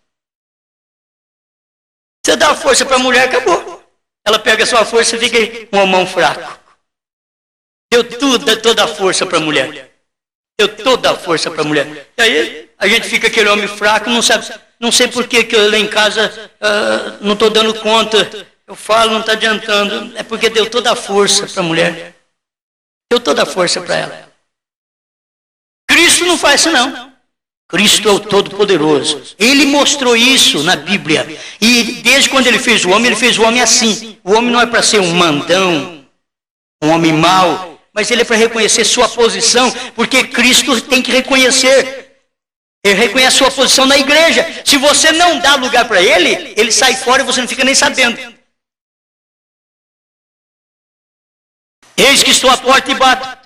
Você dá força para a mulher, acabou. Ela pega a sua força e fica com a mão fraco. Deu toda a força para a mulher. Deu toda a força para a mulher. E aí a gente fica aquele homem fraco, não sabe, não sei por que eu lá em casa não estou dando conta. Eu falo, não está adiantando. É porque deu toda a força para a mulher. Deu toda a força para ela. Cristo não faz isso não. Cristo é o Todo-Poderoso. Ele mostrou isso na Bíblia. E desde quando ele fez o homem assim. O homem não é para ser um mandão, um homem mau, mas ele é para reconhecer sua posição, porque Cristo tem que reconhecer. Ele reconhece sua posição na igreja. Se você não dá lugar para ele, ele sai fora e você não fica nem sabendo. Eis que estou à porta e bato.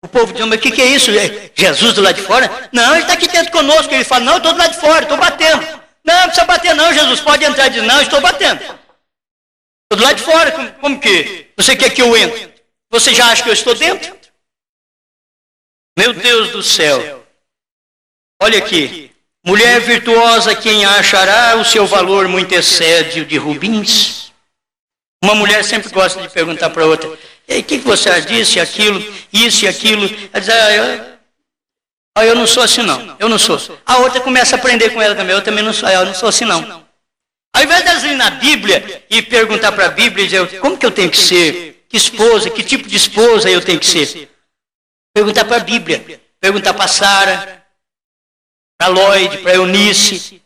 O povo diz, mas o que é isso? É Jesus do lado de fora? Não, ele está aqui dentro conosco. Ele fala, não, eu estou do lado de fora, estou batendo. Não, não precisa bater não, Jesus, pode entrar. Ele diz, não, eu estou batendo. Estou do lado de fora, como que? Você quer que eu entre? Você já acha que eu estou dentro? Meu Deus do céu. Olha aqui. Mulher virtuosa, quem a achará, o seu valor muito excede o de rubins. Uma mulher sempre gosta de perguntar para a outra, o que você disse, aquilo, isso e aquilo. Ela diz, eu não sou assim não, eu não sou. A outra começa a aprender com ela também, eu também não sou, eu não sou assim não. Ao invés de elas irem na Bíblia e perguntar para a Bíblia, dizer, como que eu tenho que ser? Que esposa, que tipo de esposa eu tenho que ser? Perguntar para a Bíblia, perguntar para Sara, para Lloyd, para Eunice.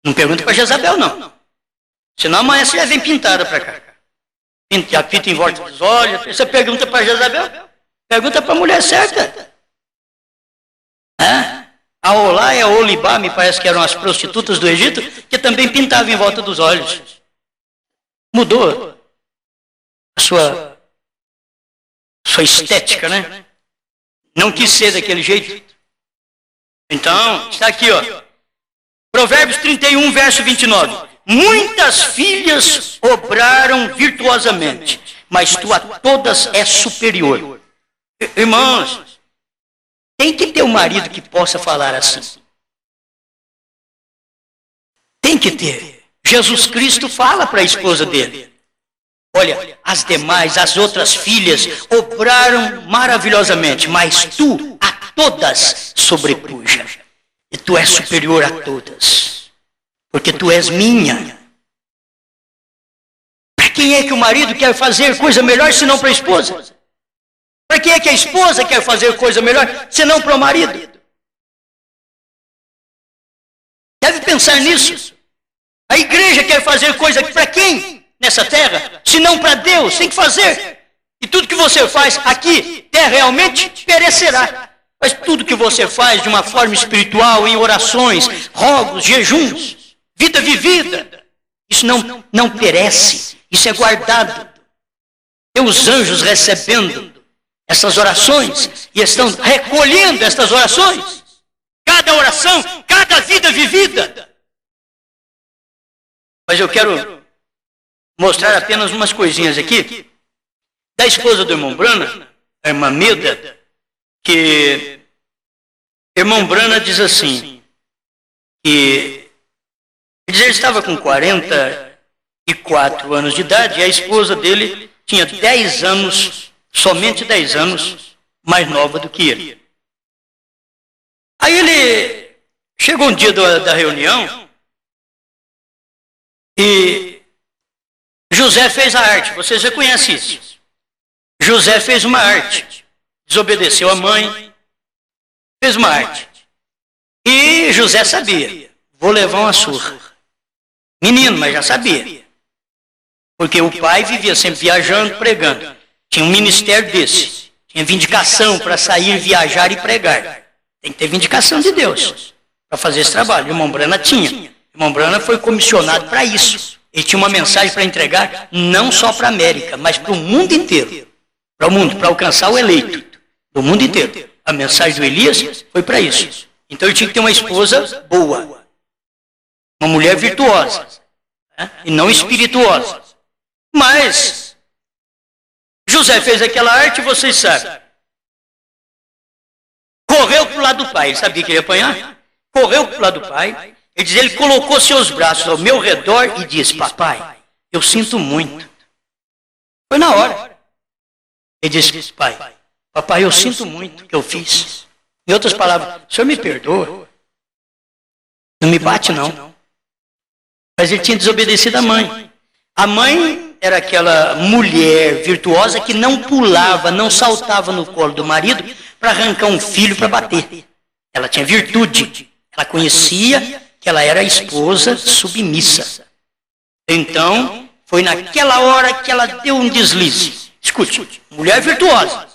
Não pergunta para Jezabel não. Senão amanhã você já vem pintada para cá. Já pinta em volta dos olhos. Você pergunta para Jezabel, pergunta para a mulher certa. A Olá e a Olibá, me parece que eram as prostitutas do Egito, que também pintavam em volta dos olhos. Mudou a sua estética, né? Não quis ser daquele jeito. Então, está aqui, ó. Provérbios 31, verso 29. Muitas filhas obraram virtuosamente, mas tu a todas és superior. Irmãos, tem que ter um marido que possa falar assim. Tem que ter. Jesus Cristo fala para a esposa dele. Olha, as demais, as outras filhas obraram maravilhosamente, mas tu a todas sobrepuja. E tu és superior a todas. Porque tu és minha. Para quem é que o marido quer fazer coisa melhor senão para a esposa? Para quem é que a esposa quer fazer coisa melhor senão para o marido? Deve pensar nisso. A igreja quer fazer coisa para quem nessa terra? Senão para Deus, tem que fazer. E tudo que você faz aqui, realmente perecerá. Mas tudo que você faz de uma forma espiritual, em orações, rogos, jejuns, vida vivida, isso não perece, isso é guardado. Tem os anjos recebendo essas orações e estão recolhendo estas orações. Cada oração, cada vida vivida. Mas eu quero mostrar apenas umas coisinhas aqui da esposa do irmão Brana, a irmã Meda, que irmão Brana diz assim, que ele estava com 44 anos de idade e a esposa dele tinha 10 anos, somente 10 anos, mais nova do que ele. Aí ele chegou um dia da reunião e José fez a arte, vocês já conhecem isso. José fez uma arte, desobedeceu a mãe, fez uma arte. E José sabia, vou levar uma surra. Menino, mas já sabia. Porque o pai vivia sempre viajando, pregando. tinha um ministério desse. Tinha vindicação para sair, viajar e pregar. Tem que ter vindicação de Deus para fazer esse trabalho. O irmão Brana tinha. O irmão Brana foi comissionado para isso. Ele tinha uma mensagem para entregar, não só para a América, mas para o mundo inteiro. Para o mundo, para alcançar o eleito do mundo inteiro. A mensagem do Elias foi para isso. Então ele tinha que ter uma esposa boa. Uma mulher virtuosa. Né? E não espirituosa. Mas José fez aquela arte, vocês sabem. Correu para o lado do pai. Ele sabia que ele ia apanhar? Correu para o lado do pai. Ele diz, ele colocou seus braços ao meu redor e disse, papai, eu sinto muito. Foi na hora. Ele disse, pai, papai, eu sinto muito o que eu fiz. Em outras palavras, o senhor me perdoa? Não me bate, não. Mas ele tinha desobedecido a mãe. A mãe era aquela mulher virtuosa que não pulava, não saltava no colo do marido para arrancar um filho para bater. Ela tinha virtude. Ela conhecia que ela era a esposa submissa. Então, foi naquela hora que ela deu um deslize. Escute, mulher virtuosa.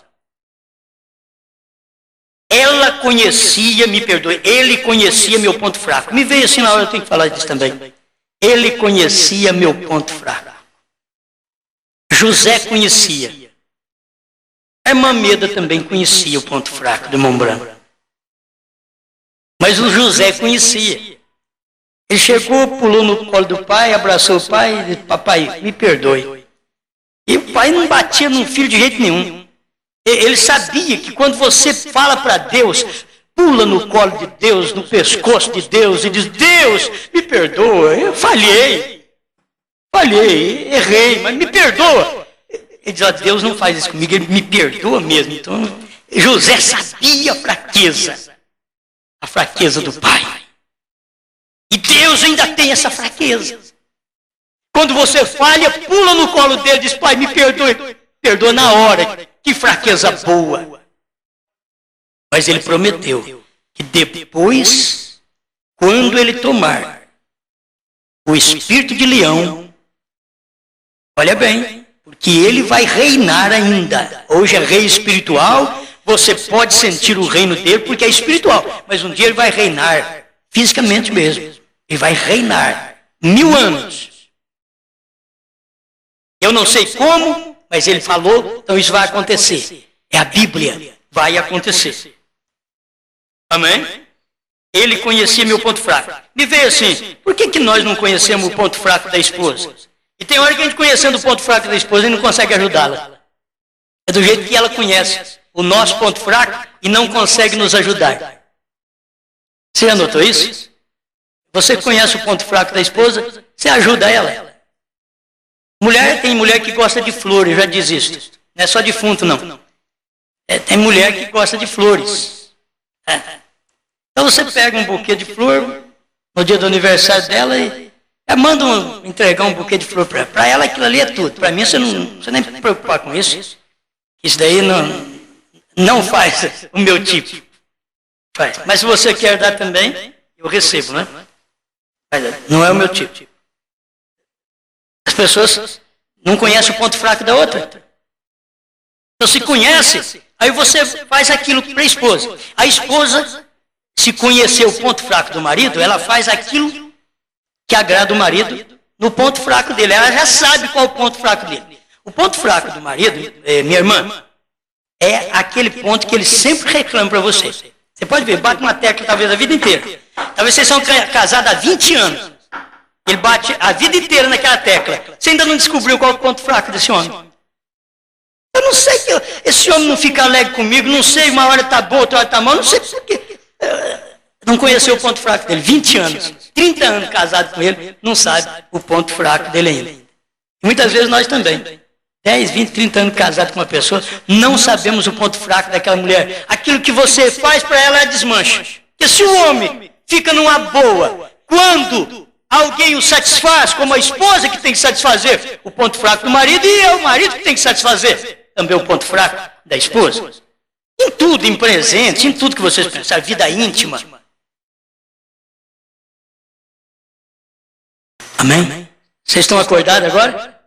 Ela conhecia, me perdoe, ele conhecia meu ponto fraco. Me veio assim na hora, eu tenho que falar disso também. Ele conhecia meu ponto fraco. José conhecia. A irmã Meda também conhecia o ponto fraco do irmão Branco. Mas o José conhecia. Ele chegou, pulou no colo do pai, abraçou o pai e disse, papai, me perdoe. E o pai não batia no filho de jeito nenhum. Ele sabia que quando você fala para Deus, pula no colo de Deus, no pescoço de Deus e diz, Deus, me perdoa, eu falhei, errei, mas me perdoa. Ele diz, Deus não faz isso comigo, ele me perdoa mesmo. Então, José sabia a fraqueza do pai. E Deus ainda tem essa fraqueza. Quando você falha, pula no colo dele e diz, pai, me perdoe. Perdoa na hora. Que fraqueza boa. Mas ele prometeu que depois, quando ele tomar o espírito de leão, olha bem, porque ele vai reinar ainda. Hoje é rei espiritual, você pode sentir o reino dele porque é espiritual. Mas um dia ele vai reinar, fisicamente mesmo. Ele vai reinar 1000 anos. Eu não sei como, mas ele falou, então isso vai acontecer. É a Bíblia, vai acontecer. Amém? Ele conhecia meu ponto fraco. Me veio assim, por que nós não conhecemos o ponto fraco da esposa? E tem hora que a gente conhecendo o ponto fraco da esposa e não consegue ajudá-la. É do jeito que ela conhece o nosso ponto fraco e não consegue nos ajudar. Você anotou isso? Você conhece o ponto fraco da esposa, você ajuda ela. Tem mulher que gosta de flores, eu já diz isso. Não é só defunto, não. Tem mulher que gosta de flores. Então você pega um buquê de flor no dia do aniversário dela e manda entregar um buquê de flor para ela, aquilo ali é tudo. Para mim, você nem se preocupar com isso. Isso daí não faz o meu tipo. Faz. Mas se você quer dar também, eu recebo, né? Não é o meu tipo. As pessoas não conhecem o ponto fraco da outra. Então se conhece, aí você faz aquilo para a esposa. A esposa, se conhecer o ponto fraco do marido, ela faz aquilo que agrada o marido no ponto fraco dele. Ela já sabe qual é o ponto fraco dele. O ponto fraco do marido, minha irmã, é aquele ponto que ele sempre reclama para você. Você pode ver, bate uma tecla talvez a vida inteira. Talvez vocês são casados há 20 anos. Ele bate a vida inteira naquela tecla. Você ainda não descobriu qual é o ponto fraco desse homem. Eu não sei que esse homem não fica alegre comigo, não sei, uma hora está boa, outra hora está mal, não sei por quê. Não conheceu o ponto fraco dele. 20 anos, 30 anos casado com ele, não sabe o ponto fraco dele ainda. E muitas vezes nós também. 10, 20, 30 anos casado com uma pessoa, não sabemos o ponto fraco daquela mulher. Aquilo que você faz para ela é desmancha. Porque se o homem fica numa boa, quando alguém o satisfaz, como a esposa que tem que satisfazer o ponto fraco do marido, e é o marido que tem que satisfazer também o ponto fraco da esposa. Em tudo, em presentes, em tudo que vocês pensam, vida íntima. Amém? Vocês estão acordados agora?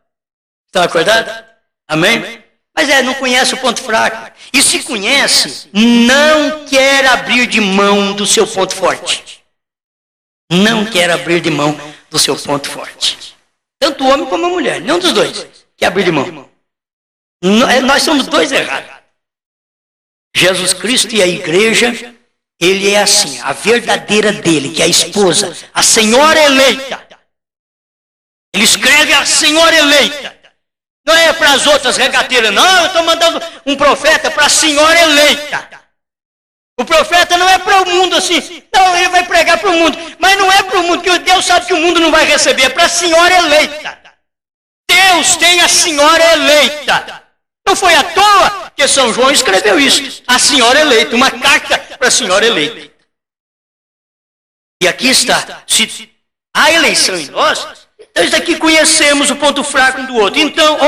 Estão acordados? Amém? Mas não conhece o ponto fraco. E se conhece, não quer abrir de mão do seu ponto forte. Não quer abrir de mão do seu ponto forte. Tanto o homem como a mulher, nenhum dos dois quer abrir de mão. Nós somos dois errados. Jesus Cristo e a igreja, ele é assim, a verdadeira dele, que é a esposa, a senhora eleita. Ele escreve a senhora eleita. Não é para as outras regateiras, não, eu estou mandando um profeta para a senhora eleita. O profeta não é para o mundo assim, não, ele vai pregar para o mundo, mas não é para o mundo, porque Deus sabe que o mundo não vai receber, é para a senhora eleita. Deus tem a senhora eleita. Não foi à toa que São João escreveu isso, a senhora eleita, uma carta para a senhora eleita. E aqui está, se há eleição em nós, nós daqui conhecemos o ponto fraco um do outro. Então,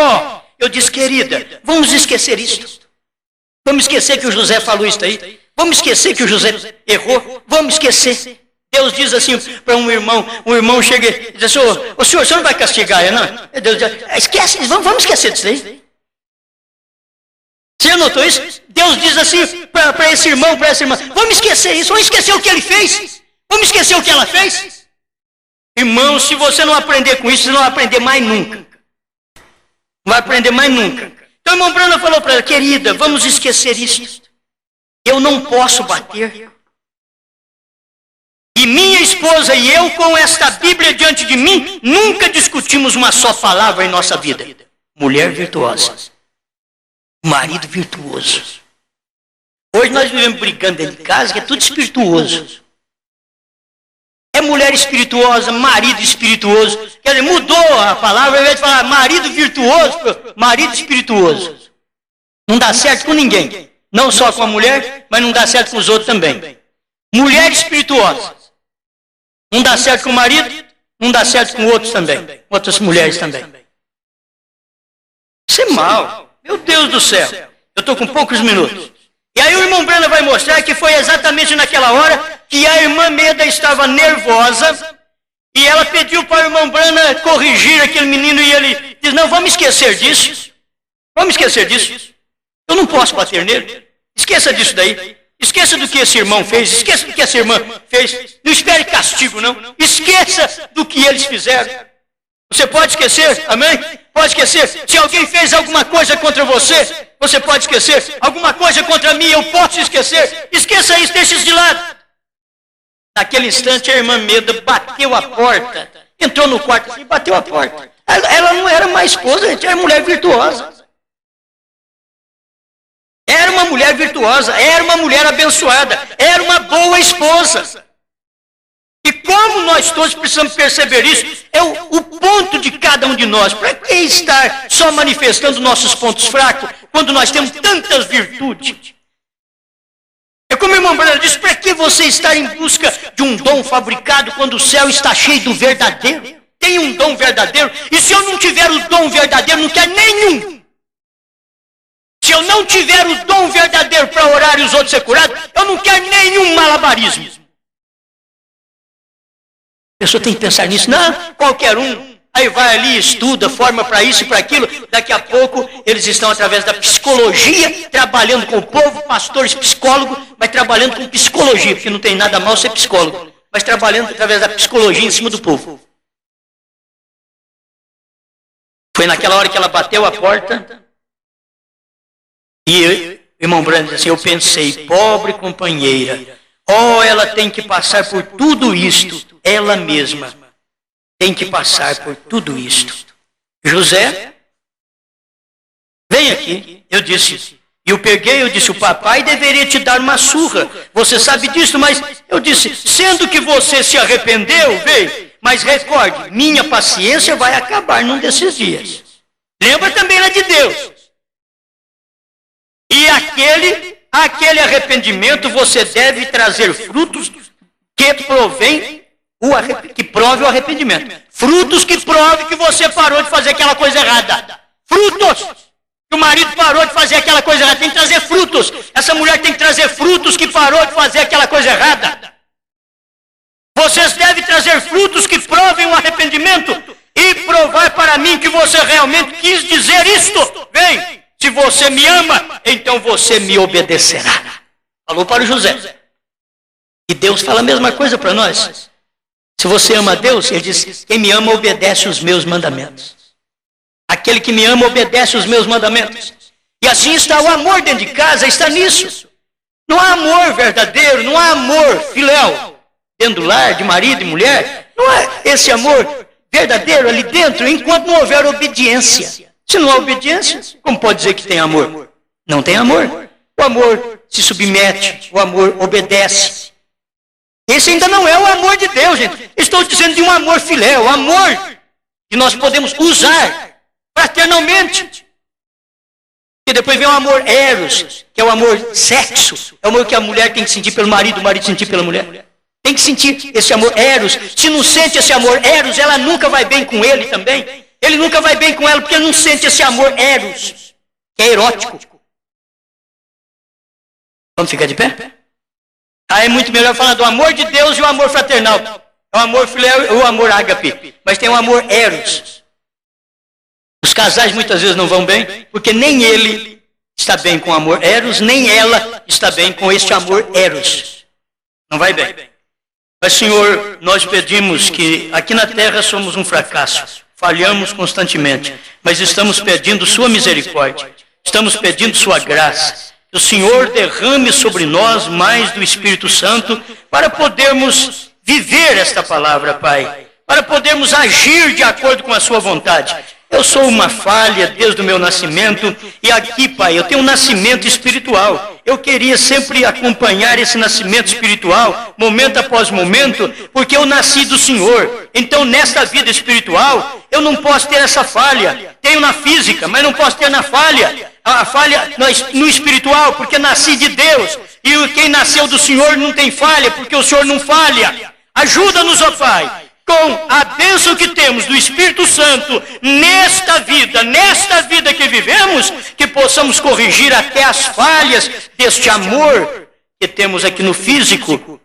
eu disse, querida, vamos esquecer isso. Vamos esquecer que o José falou isso aí. Vamos esquecer que o José errou. Vamos esquecer. Deus diz assim para um irmão chega e diz assim, o senhor não vai castigar, não? Deus diz, esquece, vamos esquecer disso aí. Você notou isso? Deus diz assim para esse irmão, para essa irmã, vamos esquecer isso, vamos esquecer o que ele fez. Vamos esquecer o que ela fez. Irmão, se você não aprender com isso, você não vai aprender mais nunca. Não vai aprender mais nunca. Então, o irmão Brana falou para ela, querida, vamos esquecer isso. Eu não posso bater. E minha esposa e eu, com esta Bíblia diante de mim, nunca discutimos uma só palavra em nossa vida. Mulher virtuosa. Marido virtuoso. Hoje nós vivemos brigando dentro de casa, que é tudo espirituoso. É mulher espirituosa, marido espirituoso. Quer dizer, mudou a palavra, ao invés de falar marido virtuoso, marido espirituoso. Não dá certo com ninguém. Não só com a mulher, mas não dá certo com os outros também. Mulher espirituosa. Não dá certo com o marido, não dá certo com outros também. Outras mulheres também. Isso é mal. Meu Deus do céu. Eu estou com poucos minutos. E aí o irmão Brana vai mostrar que foi exatamente naquela hora que a irmã Meda estava nervosa e ela pediu para o irmão Brana corrigir aquele menino e ele diz, não, vamos esquecer disso. Vamos esquecer disso. Eu não posso bater nele. Esqueça disso daí. Esqueça do que esse irmão fez. Esqueça do que essa irmã fez. Não espere castigo, não. Esqueça do que eles fizeram. Você pode esquecer, amém? Pode esquecer. Se alguém fez alguma coisa contra você, você pode esquecer. Alguma coisa contra mim, eu posso esquecer. Esqueça isso, deixe isso de lado. Naquele instante, a irmã Meda bateu a porta. Entrou no quarto e bateu a porta. Ela não era mais esposa, gente, era mulher virtuosa. Era uma mulher virtuosa, era uma mulher abençoada, era uma boa esposa. E como nós todos precisamos perceber isso, é o ponto de cada um de nós. Para que estar só manifestando nossos pontos fracos, quando nós temos tantas virtudes? É como o irmão Brana disse, para que você estar em busca de um dom fabricado, quando o céu está cheio do verdadeiro? Tem um dom verdadeiro, e se eu não tiver o dom verdadeiro, não quero nenhum. Se eu não tiver o dom verdadeiro para orar e os outros ser curados, eu não quero nenhum malabarismo. A pessoa tem que pensar nisso. Não, qualquer um. Aí vai ali, estuda, forma para isso e para aquilo. Daqui a pouco, eles estão através da psicologia, trabalhando com o povo, pastores, psicólogos, mas trabalhando com psicologia, porque não tem nada mal ser psicólogo, mas trabalhando através da psicologia em cima do povo. Foi naquela hora que ela bateu a porta, e o irmão Brana disse assim, eu pensei, pobre companheira, ela tem que passar por tudo isto, ela mesma tem que passar por tudo isto. José, vem aqui. Eu disse, eu disse, o papai deveria te dar uma surra. Você sabe disso, mas eu disse, sendo que você se arrependeu, veio. Mas recorde, minha paciência vai acabar num desses dias. Lembra também lá de Deus. E aquele arrependimento você deve trazer frutos que prove o arrependimento. Frutos que provem que você parou de fazer aquela coisa errada. Frutos! Que o marido parou de fazer aquela coisa errada. Tem que trazer frutos. Essa mulher tem que trazer frutos que parou de fazer aquela coisa errada. Vocês devem trazer frutos que provem o arrependimento e provar para mim que você realmente quis dizer isto. Vem! Se você me ama, então você me obedecerá. Falou para o José. E Deus fala a mesma coisa para nós. Se você ama a Deus, ele diz, quem me ama obedece os meus mandamentos. Aquele que me ama obedece os meus mandamentos. E assim está o amor dentro de casa, está nisso. Não há amor verdadeiro, não há amor filéu dentro do lar, de marido e mulher. Não há esse amor verdadeiro ali dentro, enquanto não houver obediência. Se não há obediência, como pode dizer que tem amor? Não tem amor. O amor se submete, o amor obedece. Esse ainda não é o amor de Deus, gente. Estou dizendo de um amor filéu, amor que nós podemos usar fraternalmente. E depois vem o amor eros, que é o amor sexo. É o amor que a mulher tem que sentir pelo marido, o marido sentir pela mulher. Tem que sentir esse amor eros. Se não sente esse amor eros, ela nunca vai bem com ele também. Ele nunca vai bem com ela, porque ele não sente esse amor eros, que é erótico. Vamos ficar de pé? É muito melhor falar do amor de Deus e o amor fraternal. É o amor filéu e o amor ágape. Mas tem o amor eros. Os casais muitas vezes não vão bem, porque nem ele está bem com o amor eros, nem ela está bem com este amor eros. Não vai bem. Mas, Senhor, nós pedimos que aqui na terra somos um fracasso. Falhamos constantemente, mas estamos pedindo sua misericórdia. Estamos pedindo sua graça. Que o Senhor derrame sobre nós mais do Espírito Santo para podermos viver esta palavra, Pai. Para podermos agir de acordo com a sua vontade. Eu sou uma falha desde o meu nascimento e aqui, Pai, eu tenho um nascimento espiritual. Eu queria sempre acompanhar esse nascimento espiritual, momento após momento, porque eu nasci do Senhor. Então, nesta vida espiritual, eu não posso ter essa falha. Tenho na física, mas não posso ter na falha. A falha no espiritual, porque nasci de Deus. E quem nasceu do Senhor não tem falha, porque o Senhor não falha. Ajuda-nos, ó Pai. Com a bênção que temos do Espírito Santo nesta vida que vivemos, que possamos corrigir até as falhas deste amor que temos aqui no físico,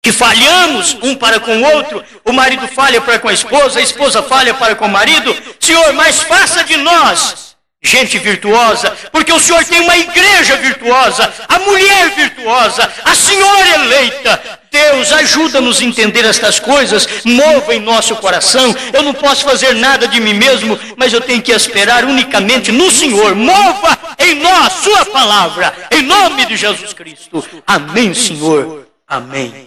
que falhamos um para com o outro, o marido falha para com a esposa falha para com o marido. Senhor, mas faça de nós gente virtuosa, porque o Senhor tem uma igreja virtuosa, a mulher virtuosa, a senhora eleita. Deus, ajuda-nos a entender estas coisas, mova em nosso coração. Eu não posso fazer nada de mim mesmo, mas eu tenho que esperar unicamente no Senhor. Mova em nós sua palavra, em nome de Jesus Cristo. Amém, Senhor. Amém.